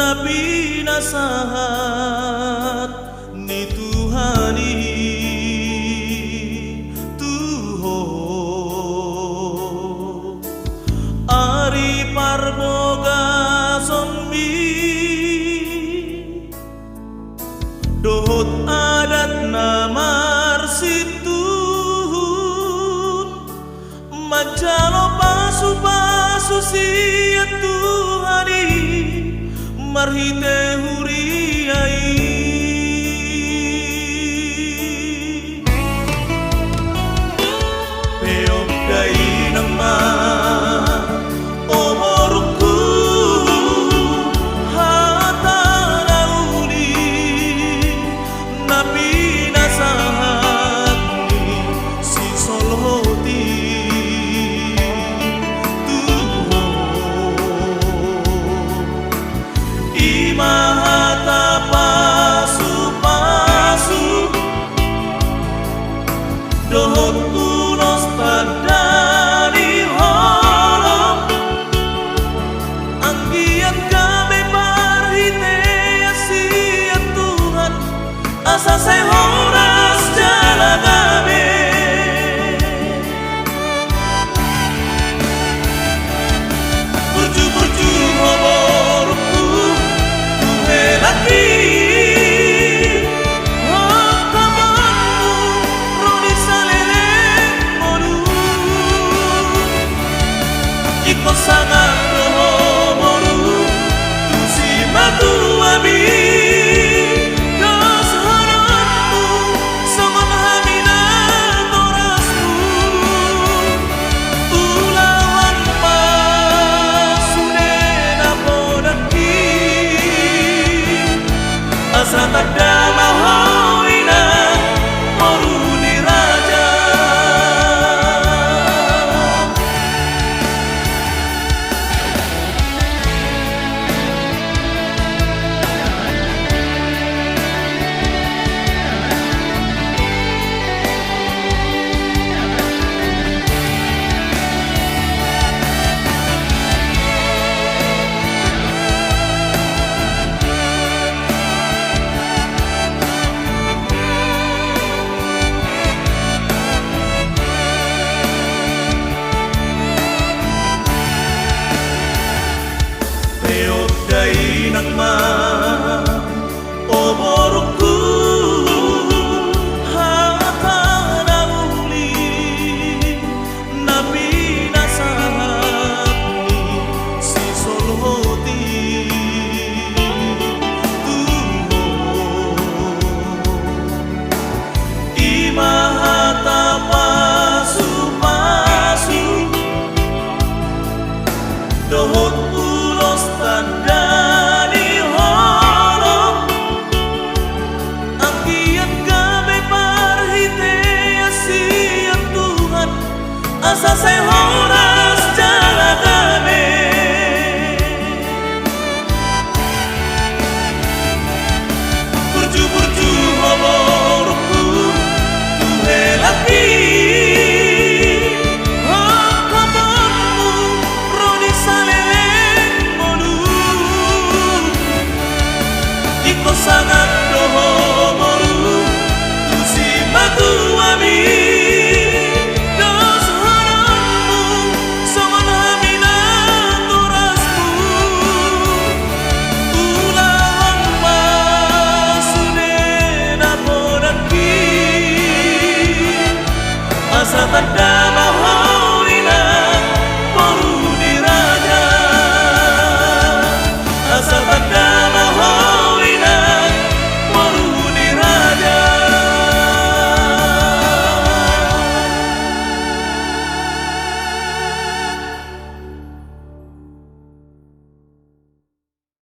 nabi nasahat ni Tuhani tuho ari parboga sombi dohot adat namar situhun majalo pasu-pasu sia Tuhani marhite huriai peok dai nama omorku hata nauli nabi nasahat si soloti imahata pasu-pasu dohot unos tandani holong anggian kami parhite sia Tuhan asa sehoras jala kami burju-burju hoborku lagi oh kamu roni salele modu iko sangat modu si matu abi dos haramu sama hamina torasku ulawan pasune napodaki asa